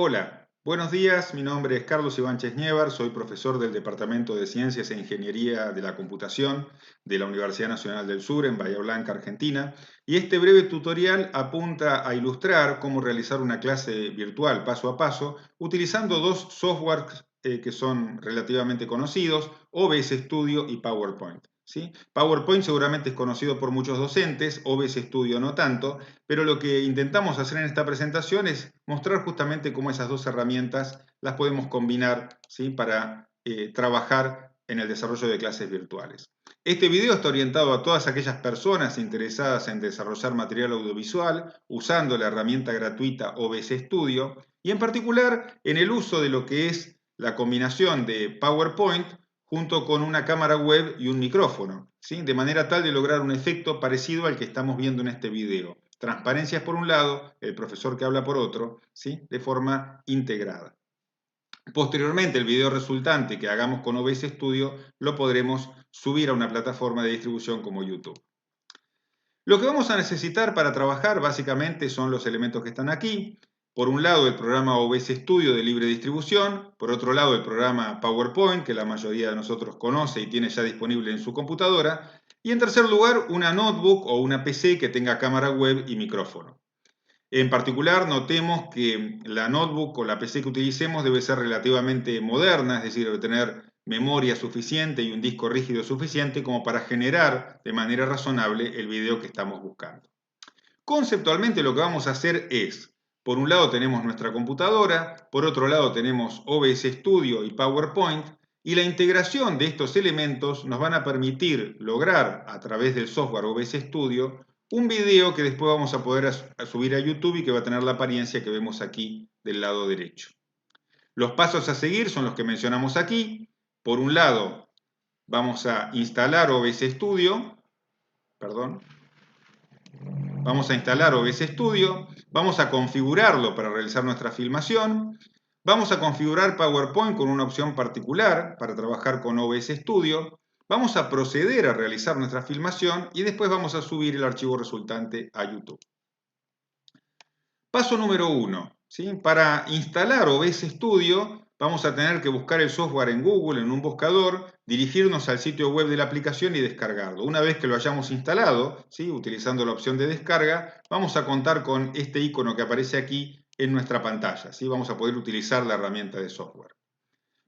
Hola, buenos días, mi nombre es Carlos Ibáñez Ñevar, soy profesor del Departamento de Ciencias e Ingeniería de la Computación de la Universidad Nacional del Sur en Bahía Blanca, Argentina, y este breve tutorial apunta a ilustrar cómo realizar una clase virtual paso a paso utilizando dos softwares que son relativamente conocidos, OBS Studio y PowerPoint. ¿Sí? PowerPoint seguramente es conocido por muchos docentes, OBS Studio no tanto, pero lo que intentamos hacer en esta presentación es mostrar justamente cómo esas dos herramientas las podemos combinar, ¿sí? Para trabajar en el desarrollo de clases virtuales. Este video está orientado a todas aquellas personas interesadas en desarrollar material audiovisual usando la herramienta gratuita OBS Studio y en particular en el uso de lo que es la combinación de PowerPoint junto con una cámara web y un micrófono, ¿sí? De manera tal de lograr un efecto parecido al que estamos viendo en este video. Transparencias por un lado, el profesor que habla por otro, ¿sí? De forma integrada. Posteriormente, el video resultante que hagamos con OBS Studio lo podremos subir a una plataforma de distribución como YouTube. Lo que vamos a necesitar para trabajar básicamente son los elementos que están aquí. Por un lado, el programa OBS Studio de libre distribución. Por otro lado, el programa PowerPoint, que la mayoría de nosotros conoce y tiene ya disponible en su computadora. Y en tercer lugar, una notebook o una PC que tenga cámara web y micrófono. En particular, notemos que la notebook o la PC que utilicemos debe ser relativamente moderna, es decir, debe tener memoria suficiente y un disco rígido suficiente como para generar de manera razonable el video que estamos buscando. Conceptualmente lo que vamos a hacer es, por un lado tenemos nuestra computadora, por otro lado tenemos OBS Studio y PowerPoint, y la integración de estos elementos nos van a permitir lograr a través del software OBS Studio un video que después vamos a poder subir a YouTube y que va a tener la apariencia que vemos aquí del lado derecho. Los pasos a seguir son los que mencionamos aquí. Por un lado, vamos a instalar OBS Studio, Vamos a instalar OBS Studio, vamos a configurarlo para realizar nuestra filmación, vamos a configurar PowerPoint con una opción particular para trabajar con OBS Studio, vamos a proceder a realizar nuestra filmación y después vamos a subir el archivo resultante a YouTube. Paso número 1. ¿Sí? Para instalar OBS Studio vamos a tener que buscar el software en Google, en un buscador, dirigirnos al sitio web de la aplicación y descargarlo. Una vez que lo hayamos instalado, ¿sí? Utilizando la opción de descarga, vamos a contar con este icono que aparece aquí en nuestra pantalla. ¿Sí? Vamos a poder utilizar la herramienta de software.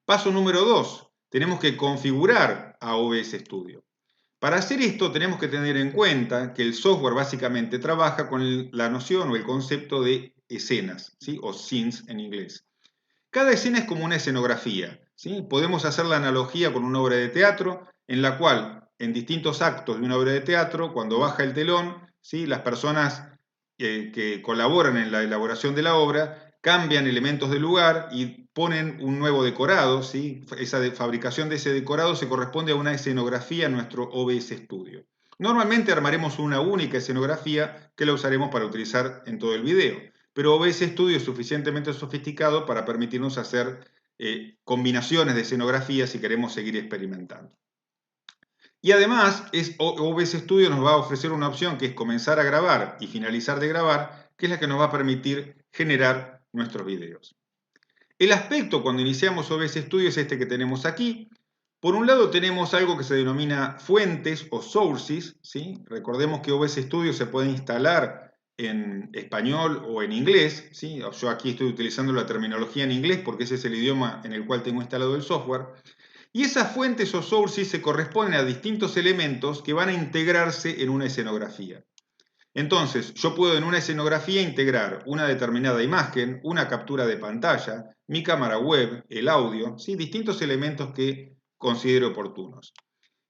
Paso número 2. Tenemos que configurar a OBS Studio. Para hacer esto tenemos que tener en cuenta que el software básicamente trabaja con la noción o el concepto de escenas, ¿sí? O scenes en inglés. Cada escena es como una escenografía, ¿sí? Podemos hacer la analogía con una obra de teatro en la cual en distintos actos de una obra de teatro, cuando baja el telón, ¿sí? Las personas que colaboran en la elaboración de la obra cambian elementos del lugar y ponen un nuevo decorado, ¿sí? Esa fabricación de ese decorado se corresponde a una escenografía en nuestro OBS Studio. Normalmente armaremos una única escenografía que la usaremos para utilizar en todo el video, pero OBS Studio es suficientemente sofisticado para permitirnos hacer combinaciones de escenografías si queremos seguir experimentando. Y además, OBS Studio nos va a ofrecer una opción que es comenzar a grabar y finalizar de grabar, que es la que nos va a permitir generar nuestros videos. El aspecto cuando iniciamos OBS Studio es este que tenemos aquí. Por un lado tenemos algo que se denomina fuentes o sources, ¿sí? Recordemos que OBS Studio se puede instalar en español o en inglés, ¿sí? Yo aquí estoy utilizando la terminología en inglés porque ese es el idioma en el cual tengo instalado el software. Y esas fuentes o sources se corresponden a distintos elementos que van a integrarse en una escenografía. Entonces, yo puedo en una escenografía integrar una determinada imagen, una captura de pantalla, mi cámara web, el audio, ¿sí? Distintos elementos que considero oportunos.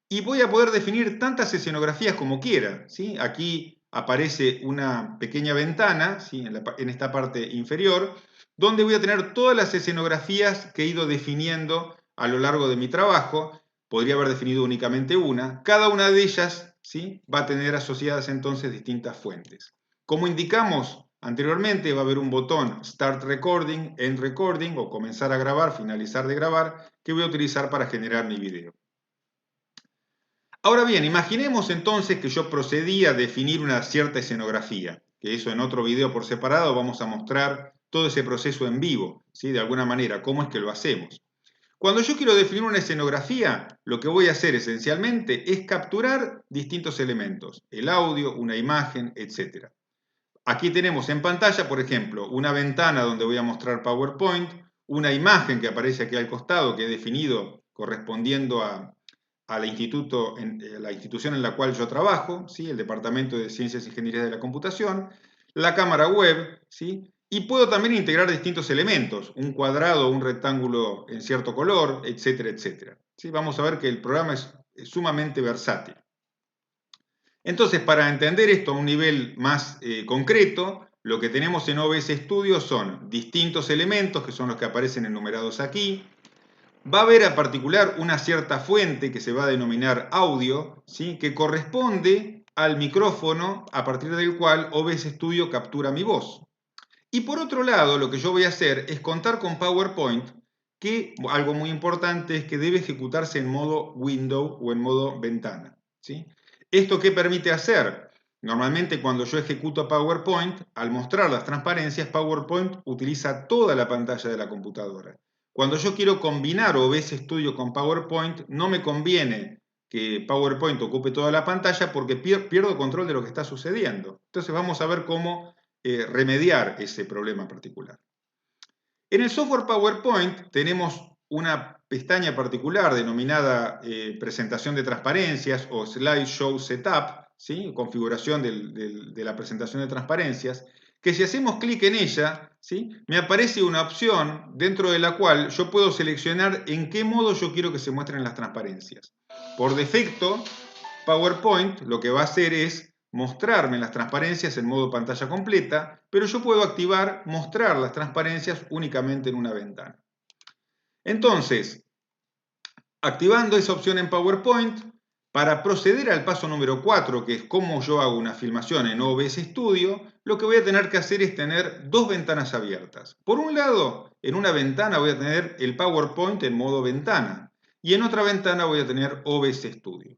Y voy a poder definir tantas escenografías como quiera, ¿sí? Aquí aparece una pequeña ventana, ¿sí? en esta parte inferior, donde voy a tener todas las escenografías que he ido definiendo a lo largo de mi trabajo. Podría haber definido únicamente una. Cada una de ellas, ¿sí? Va a tener asociadas entonces distintas fuentes. Como indicamos anteriormente, va a haber un botón Start Recording, End Recording o comenzar a grabar, finalizar de grabar, que voy a utilizar para generar mi video. Ahora bien, imaginemos entonces que yo procedí a definir una cierta escenografía, que eso en otro video por separado vamos a mostrar todo ese proceso en vivo, ¿sí? De alguna manera, cómo es que lo hacemos. Cuando yo quiero definir una escenografía, lo que voy a hacer esencialmente es capturar distintos elementos, el audio, una imagen, etc. Aquí tenemos en pantalla, por ejemplo, una ventana donde voy a mostrar PowerPoint, una imagen que aparece aquí al costado que he definido correspondiendo a la institución en la cual yo trabajo, ¿sí? El Departamento de Ciencias e Ingeniería de la Computación, la cámara web, ¿sí? Y puedo también integrar distintos elementos, un cuadrado, un rectángulo en cierto color, etcétera, etcétera. ¿Sí? Vamos a ver que el programa es sumamente versátil. Entonces, para entender esto a un nivel más concreto, lo que tenemos en OBS Studio son distintos elementos, que son los que aparecen enumerados aquí. Va a haber a particular una cierta fuente que se va a denominar audio, ¿sí? Que corresponde al micrófono a partir del cual OBS Studio captura mi voz. Y por otro lado, lo que yo voy a hacer es contar con PowerPoint, que algo muy importante es que debe ejecutarse en modo window o en modo ventana, ¿sí? ¿Esto qué permite hacer? Normalmente cuando yo ejecuto PowerPoint, al mostrar las transparencias, PowerPoint utiliza toda la pantalla de la computadora. Cuando yo quiero combinar OBS Studio con PowerPoint, no me conviene que PowerPoint ocupe toda la pantalla porque pierdo control de lo que está sucediendo. Entonces vamos a ver cómo remediar ese problema particular. En el software PowerPoint tenemos una pestaña particular denominada presentación de transparencias o slideshow setup, ¿sí? Configuración de la presentación de transparencias, que si hacemos clic en ella, ¿sí? Me aparece una opción dentro de la cual yo puedo seleccionar en qué modo yo quiero que se muestren las transparencias. Por defecto, PowerPoint lo que va a hacer es mostrarme las transparencias en modo pantalla completa, pero yo puedo activar mostrar las transparencias únicamente en una ventana. Entonces, activando esa opción en PowerPoint, para proceder al paso número 4, que es cómo yo hago una filmación en OBS Studio, lo que voy a tener que hacer es tener dos ventanas abiertas. Por un lado, en una ventana voy a tener el PowerPoint en modo ventana y en otra ventana voy a tener OBS Studio.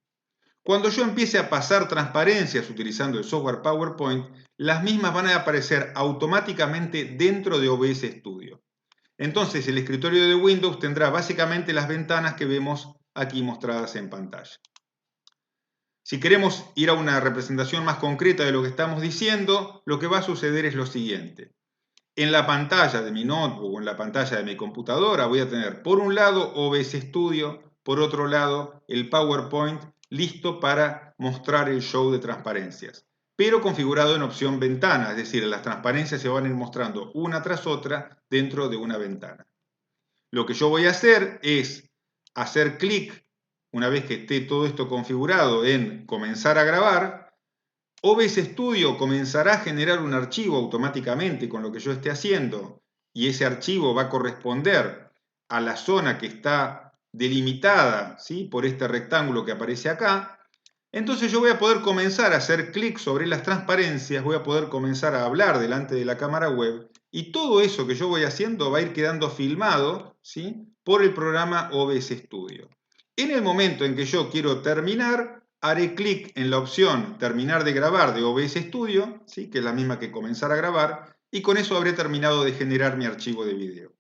Cuando yo empiece a pasar transparencias utilizando el software PowerPoint, las mismas van a aparecer automáticamente dentro de OBS Studio. Entonces el escritorio de Windows tendrá básicamente las ventanas que vemos aquí mostradas en pantalla. Si queremos ir a una representación más concreta de lo que estamos diciendo, lo que va a suceder es lo siguiente. En la pantalla de mi notebook o en la pantalla de mi computadora voy a tener por un lado OBS Studio, por otro lado el PowerPoint listo para mostrar el show de transparencias, pero configurado en opción ventana, es decir, las transparencias se van a ir mostrando una tras otra dentro de una ventana. Lo que yo voy a hacer es hacer clic, una vez que esté todo esto configurado, en comenzar a grabar. OBS Studio comenzará a generar un archivo automáticamente con lo que yo esté haciendo y ese archivo va a corresponder a la zona que está delimitada, ¿sí? Por este rectángulo que aparece acá. Entonces yo voy a poder comenzar a hacer clic sobre las transparencias, voy a poder comenzar a hablar delante de la cámara web y todo eso que yo voy haciendo va a ir quedando filmado, ¿sí? Por el programa OBS Studio. En el momento en que yo quiero terminar, haré clic en la opción terminar de grabar de OBS Studio, ¿sí? Que es la misma que comenzar a grabar, y con eso habré terminado de generar mi archivo de video.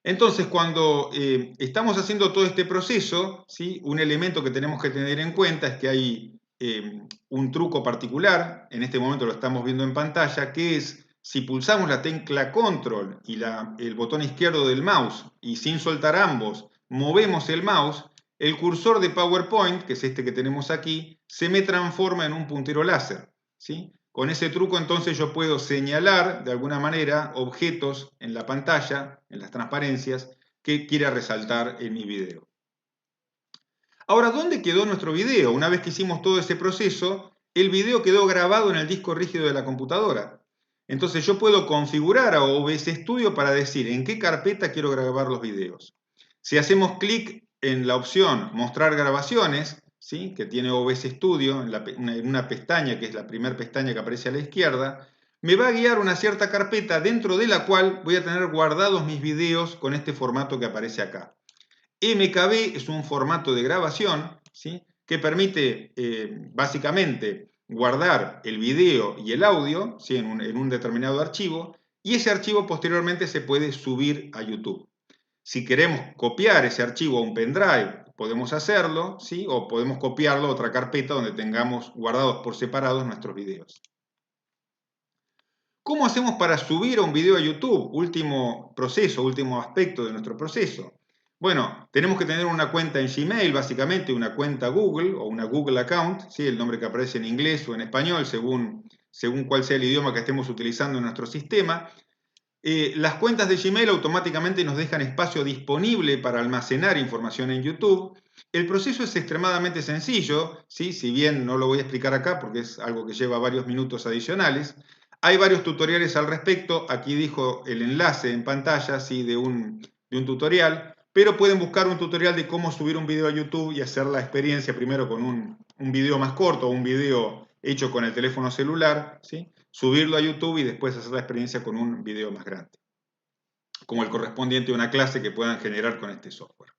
Entonces, cuando estamos haciendo todo este proceso, ¿sí? Un elemento que tenemos que tener en cuenta es que hay un truco particular, en este momento lo estamos viendo en pantalla, que es si pulsamos la tecla Control y el botón izquierdo del mouse y sin soltar ambos, movemos el mouse, el cursor de PowerPoint, que es este que tenemos aquí, se me transforma en un puntero láser, ¿sí? Con ese truco entonces yo puedo señalar de alguna manera objetos en la pantalla, en las transparencias, que quiera resaltar en mi video. Ahora, ¿dónde quedó nuestro video? Una vez que hicimos todo ese proceso, el video quedó grabado en el disco rígido de la computadora. Entonces yo puedo configurar a OBS Studio para decir en qué carpeta quiero grabar los videos. Si hacemos clic en la opción Mostrar grabaciones, ¿sí? Que tiene OBS Studio en una pestaña que es la primera pestaña que aparece a la izquierda, me va a guiar una cierta carpeta dentro de la cual voy a tener guardados mis videos con este formato que aparece acá. MKB es un formato de grabación, ¿sí? Que permite básicamente guardar el video y el audio, ¿sí? en un determinado archivo, y ese archivo posteriormente se puede subir a YouTube. Si queremos copiar ese archivo a un pendrive, podemos hacerlo, ¿sí? O podemos copiarlo a otra carpeta donde tengamos guardados por separados nuestros videos. ¿Cómo hacemos para subir un video a YouTube? Último proceso, último aspecto de nuestro proceso. Bueno, tenemos que tener una cuenta en Gmail, básicamente una cuenta Google o una Google Account, ¿sí? El nombre que aparece en inglés o en español, según cuál sea el idioma que estemos utilizando en nuestro sistema. Las cuentas de Gmail automáticamente nos dejan espacio disponible para almacenar información en YouTube. El proceso es extremadamente sencillo, ¿sí? Si bien no lo voy a explicar acá porque es algo que lleva varios minutos adicionales. Hay varios tutoriales al respecto. Aquí dejo el enlace en pantalla, ¿sí? de un tutorial, pero pueden buscar un tutorial de cómo subir un video a YouTube y hacer la experiencia primero con un video más corto, un video hecho con el teléfono celular, ¿sí? Subirlo a YouTube y después hacer la experiencia con un video más grande, como el correspondiente a una clase que puedan generar con este software.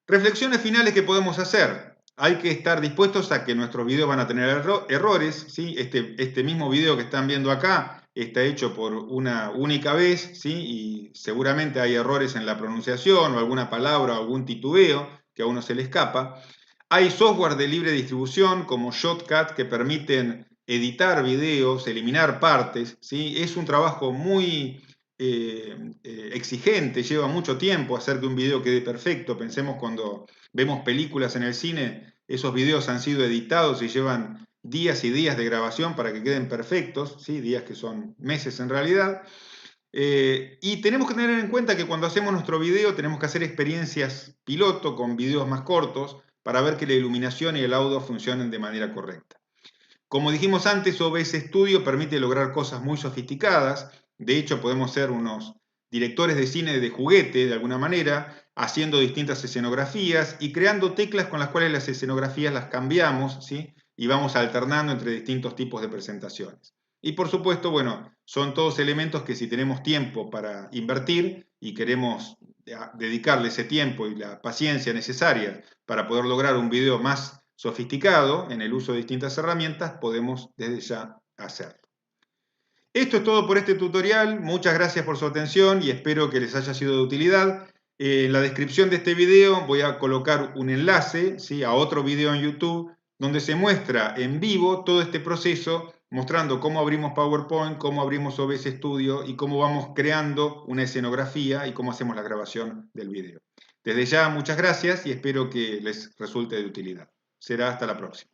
Reflexiones finales que podemos hacer. Hay que estar dispuestos a que nuestros videos van a tener errores, ¿sí? Este mismo video que están viendo acá está hecho por una única vez, ¿sí? Y seguramente hay errores en la pronunciación o alguna palabra o algún titubeo que a uno se le escapa. Hay software de libre distribución como Shotcut que permiten editar videos, eliminar partes, ¿sí? Es un trabajo muy exigente, lleva mucho tiempo hacer que un video quede perfecto. Pensemos cuando vemos películas en el cine, esos videos han sido editados y llevan días y días de grabación para que queden perfectos, ¿sí? Días que son meses en realidad. Y tenemos que tener en cuenta que cuando hacemos nuestro video tenemos que hacer experiencias piloto con videos más cortos para ver que la iluminación y el audio funcionen de manera correcta. Como dijimos antes, OBS Studio permite lograr cosas muy sofisticadas. De hecho, podemos ser unos directores de cine de juguete, de alguna manera, haciendo distintas escenografías y creando teclas con las cuales las escenografías las cambiamos, ¿sí? Y vamos alternando entre distintos tipos de presentaciones. Y por supuesto, bueno, son todos elementos que si tenemos tiempo para invertir y queremos dedicarle ese tiempo y la paciencia necesaria para poder lograr un video más sofisticado en el uso de distintas herramientas, podemos desde ya hacerlo. Esto es todo por este tutorial. Muchas gracias por su atención y espero que les haya sido de utilidad. En la descripción de este video voy a colocar un enlace, ¿sí? A otro video en YouTube donde se muestra en vivo todo este proceso, mostrando cómo abrimos PowerPoint, cómo abrimos OBS Studio y cómo vamos creando una escenografía y cómo hacemos la grabación del video. Desde ya, muchas gracias y espero que les resulte de utilidad. Será hasta la próxima.